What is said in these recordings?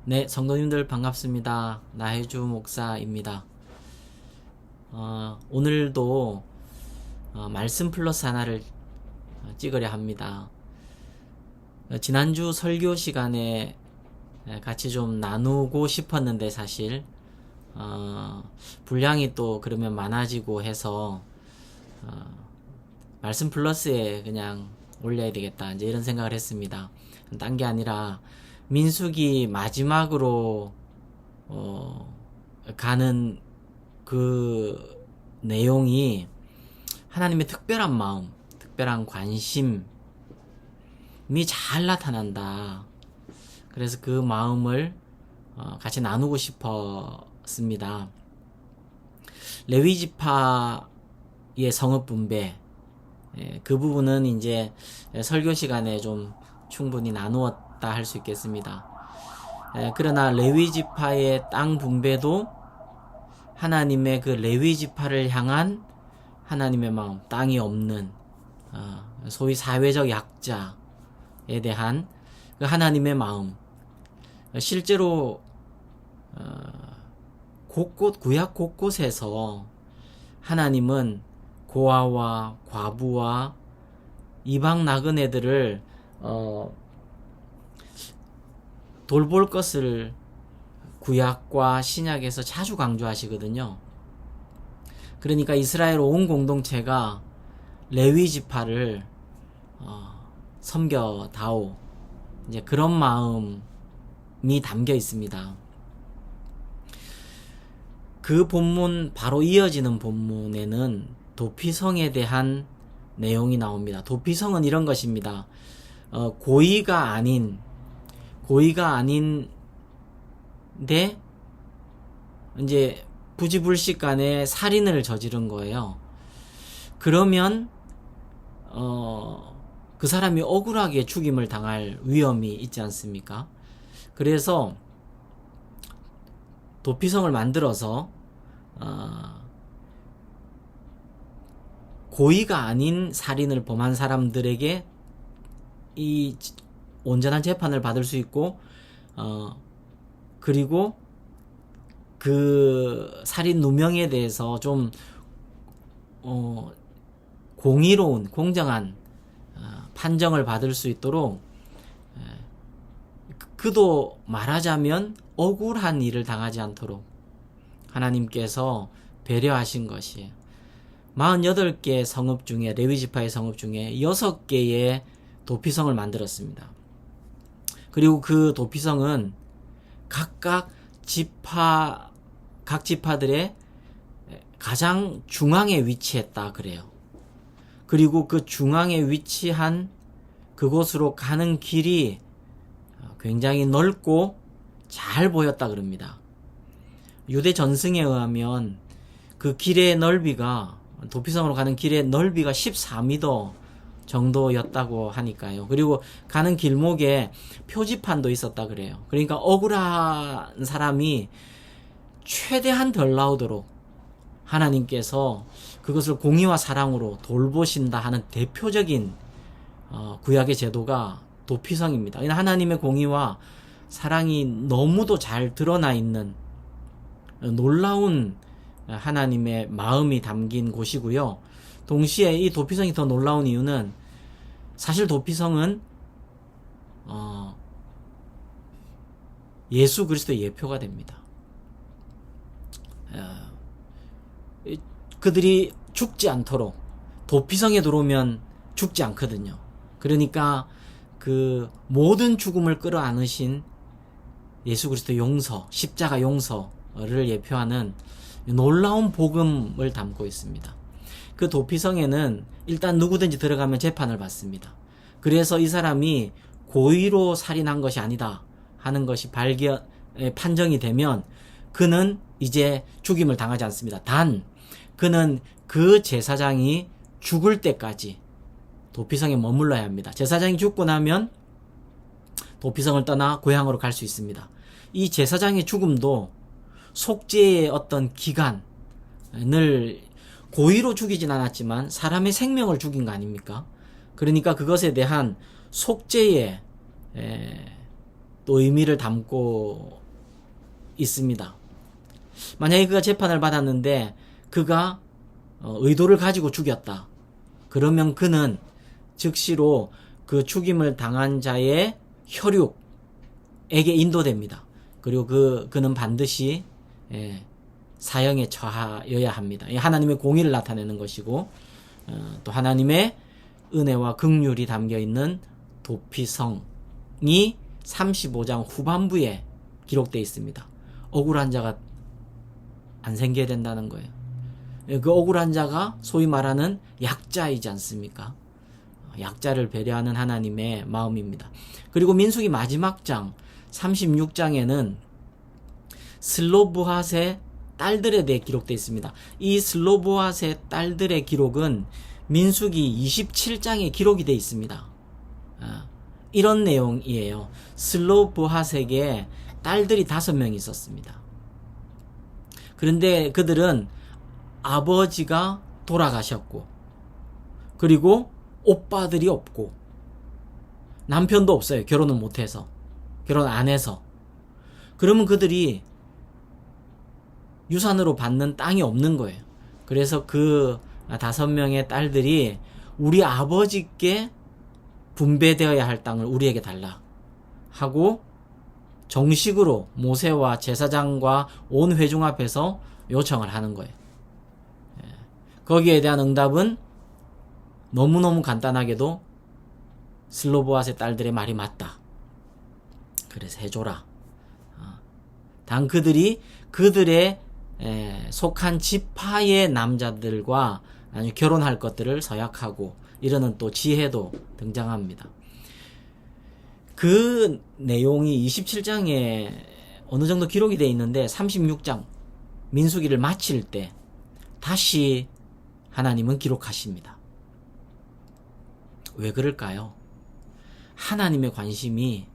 네, 성도님들 반갑습니다. 나혜주 목사입니다. 오늘도 말씀 플러스 하나를 찍으려 합니다. 지난주 설교 시간에 같이 좀 나누고 싶었는데 사실 분량이 또 그러면 많아지고 해서 말씀 플러스에 그냥 올려야 되겠다 이제 이런 생각을 했습니다. 딴 게 아니라 민수기 마지막으로 가는 그 내용이 하나님의 특별한 마음, 특별한 관심이 잘 나타난다. 그래서 그 마음을 같이 나누고 싶었습니다. 레위 지파의 성읍 분배, 그 부분은 이제 설교 시간에 좀 충분히 나누었다 할 수 있겠습니다. 그러나 레위 지파의 땅 분배도 하나님의 그 레위 지파를 향한 하나님의 마음, 땅이 없는 소위 사회적 약자에 대한 그 하나님의 마음, 실제로 곳곳 구약 곳곳에서 하나님은 고아와 과부와 이방 나그네들을 돌볼 것을 구약과 신약에서 자주 강조하시거든요. 그러니까 이스라엘 온 공동체가 레위 지파를 섬겨다오, 이제 그런 마음이 담겨 있습니다. 그 본문 바로 이어지는 본문에는 도피성에 대한 내용이 나옵니다. 도피성은 이런 것입니다. 고의가 아닌데 이제 부지불식간에 살인을 저지른 거예요. 그러면 그 사람이 억울하게 죽임을 당할 위험이 있지 않습니까? 그래서 도피성을 만들어서 고의가 아닌 살인을 범한 사람들에게 이 온전한 재판을 받을 수 있고 그리고 그 살인 누명에 대해서 좀 공의로운 공정한 판정을 받을 수 있도록 그도 말하자면 억울한 일을 당하지 않도록 하나님께서 배려하신 것이에요. 48개 성읍 중에 레위 지파의 성읍 중에 6개의 도피성을 만들었습니다. 그리고 그 도피성은 각각 각 지파들의 가장 중앙에 위치했다 그래요. 그리고 그 중앙에 위치한 그곳으로 가는 길이 굉장히 넓고 잘 보였다 그럽니다. 유대 전승에 의하면 그 길의 넓이가, 도피성으로 가는 길의 넓이가 14m 정도였다고 하니까요. 그리고 가는 길목에 표지판도 있었다 그래요. 그러니까 억울한 사람이 최대한 덜 나오도록 하나님께서 그것을 공의와 사랑으로 돌보신다 하는 대표적인 구약의 제도가 도피성입니다. 하나님의 공의와 사랑이 너무도 잘 드러나 있는 놀라운 하나님의 마음이 담긴 곳이고요. 동시에 이 도피성이 더 놀라운 이유는 사실 도피성은 예수 그리스도의 예표가 됩니다. 그들이 죽지 않도록, 도피성에 들어오면 죽지 않거든요. 그러니까 그 모든 죽음을 끌어안으신 예수 그리스도 용서, 십자가 용서를 예표하는 놀라운 복음을 담고 있습니다. 그 도피성에는 일단 누구든지 들어가면 재판을 받습니다. 그래서 이 사람이 고의로 살인한 것이 아니다 하는 것이 판정이 되면 그는 이제 죽임을 당하지 않습니다. 단 그는 그 제사장이 죽을 때까지 도피성에 머물러야 합니다. 제사장이 죽고 나면 도피성을 떠나 고향으로 갈 수 있습니다. 이 제사장의 죽음도 속죄의 어떤 기간을 고의로 죽이진 않았지만 사람의 생명을 죽인 거 아닙니까? 그러니까 그것에 대한 속죄의 또 의미를 담고 있습니다. 만약에 그가 재판을 받았는데 그가 의도를 가지고 죽였다. 그러면 그는 즉시로 그 죽임을 당한 자의 혈육에게 인도됩니다. 그리고 그는 반드시 사형에 처하여야 합니다. 하나님의 공의를 나타내는 것이고 또 하나님의 은혜와 긍휼이 담겨있는 도피성이 35장 후반부에 기록되어 있습니다. 억울한 자가 안 생겨야 된다는 거예요. 그 억울한 자가 소위 말하는 약자이지 않습니까? 약자를 배려하는 하나님의 마음입니다. 그리고 민수기 마지막 장 36장에는 슬로브핫의 딸들에 대해 기록되어 있습니다. 이 슬로브핫의 딸들의 기록은 민수기 27장에 기록이 되어 있습니다. 이런 내용이에요. 슬로브핫에게 딸들이 5명이 있었습니다. 그런데 그들은 아버지가 돌아가셨고, 그리고 오빠들이 없고, 남편도 없어요. 결혼을 못해서. 결혼 안 해서. 그러면 그들이 유산으로 받는 땅이 없는 거예요. 그래서 그 5명의 딸들이 우리 아버지께 분배되어야 할 땅을 우리에게 달라 하고 정식으로 모세와 제사장과 온 회중 앞에서 요청을 하는 거예요. 거기에 대한 응답은 너무너무 간단하게도 슬로보앗의 딸들의 말이 맞다. 그래서 해줘라. 단 그들이 그들의 속한 지파의 남자들과 결혼할 것들을 서약하고 이러는 또 지혜도 등장합니다. 그 내용이 27장에 어느 정도 기록이 되어 있는데 36장 민수기를 마칠 때 다시 하나님은 기록하십니다. 왜 그럴까요? 하나님의 관심이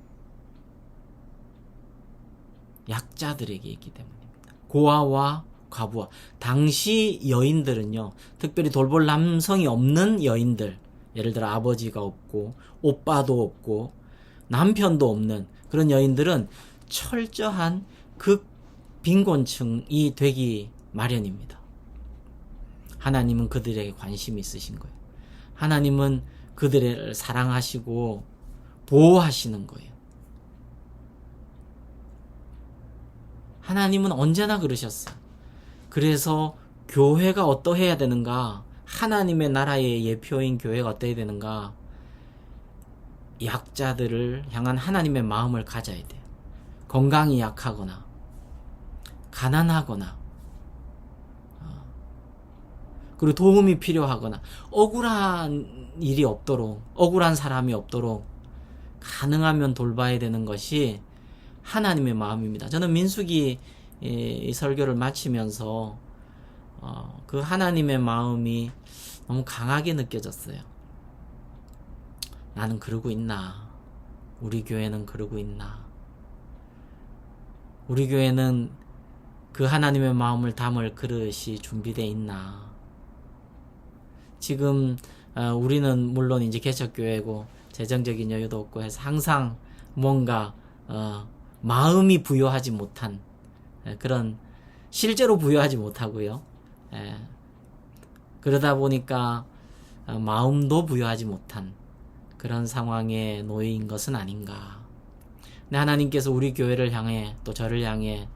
약자들에게 있기 때문입니다. 고아와 과부와 당시 여인들은요, 특별히 돌볼 남성이 없는 여인들, 예를 들어 아버지가 없고 오빠도 없고 남편도 없는 그런 여인들은 철저한 극빈곤층이 되기 마련입니다. 하나님은 그들에게 관심이 있으신 거예요. 하나님은 그들을 사랑하시고 보호하시는 거예요. 하나님은 언제나 그러셨어요. 그래서 교회가 어떠해야 되는가? 하나님의 나라의 예표인 교회가 어떠해야 되는가? 약자들을 향한 하나님의 마음을 가져야 돼요. 건강이 약하거나 가난하거나 그리고 도움이 필요하거나 억울한 일이 없도록, 억울한 사람이 없도록 가능하면 돌봐야 되는 것이 하나님의 마음입니다. 저는 민수기 이 설교를 마치면서 그 하나님의 마음이 너무 강하게 느껴졌어요. 나는 그러고 있나? 우리 교회는 그러고 있나? 우리 교회는 그 하나님의 마음을 담을 그릇이 준비되어 있나? 지금 우리는 물론 이제 개척교회고 재정적인 여유도 없고 해서 항상 뭔가 마음이 부여하지 못한 그런, 실제로 부여하지 못하고요. 그러다 보니까 마음도 부여하지 못한 그런 상황에 놓인 것은 아닌가. 근데 하나님께서 우리 교회를 향해 또 저를 향해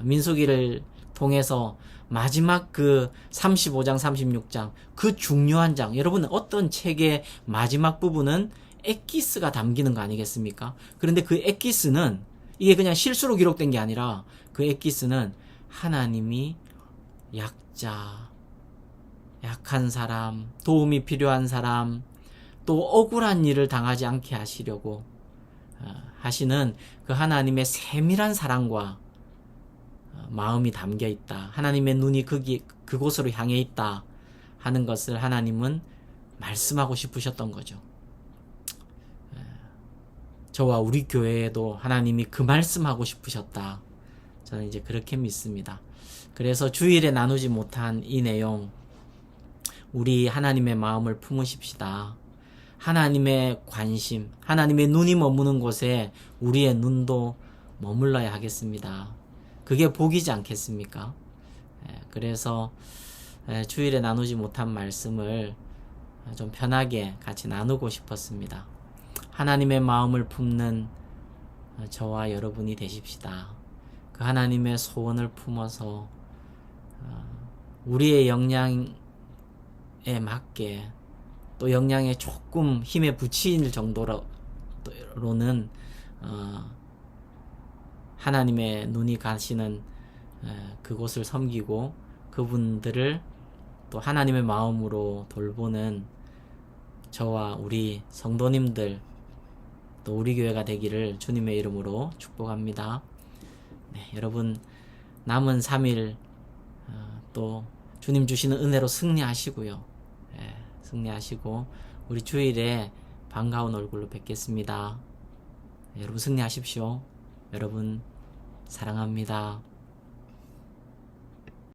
민수기를 통해서 마지막 그 35장 36장 그 중요한 장, 여러분 어떤 책의 마지막 부분은 엑기스가 담기는 거 아니겠습니까? 그런데 그 엑기스는 이게 그냥 실수로 기록된 게 아니라 그 엑기스는 하나님이 약자, 약한 사람, 도움이 필요한 사람, 또 억울한 일을 당하지 않게 하시려고 하시는 그 하나님의 세밀한 사랑과 마음이 담겨 있다. 하나님의 눈이 그곳으로 향해 있다 하는 것을 하나님은 말씀하고 싶으셨던 거죠. 저와 우리 교회에도 하나님이 그 말씀하고 싶으셨다. 저는 이제 그렇게 믿습니다. 그래서 주일에 나누지 못한 이 내용, 우리 하나님의 마음을 품으십시다. 하나님의 관심, 하나님의 눈이 머무는 곳에 우리의 눈도 머물러야 하겠습니다. 그게 복이지 않겠습니까? 그래서 주일에 나누지 못한 말씀을 좀 편하게 같이 나누고 싶었습니다. 하나님의 마음을 품는 저와 여러분이 되십시다. 그 하나님의 소원을 품어서 우리의 역량에 맞게, 또 역량에 조금 힘에 부치일 정도로는 하나님의 눈이 가시는 그곳을 섬기고 그분들을 또 하나님의 마음으로 돌보는 저와 우리 성도님들, 또 우리 교회가 되기를 주님의 이름으로 축복합니다. 네, 여러분 남은 3일 또 주님 주시는 은혜로 승리하시고요. 승리하시고 우리 주일에 반가운 얼굴로 뵙겠습니다. 여러분 승리하십시오. 여러분 사랑합니다.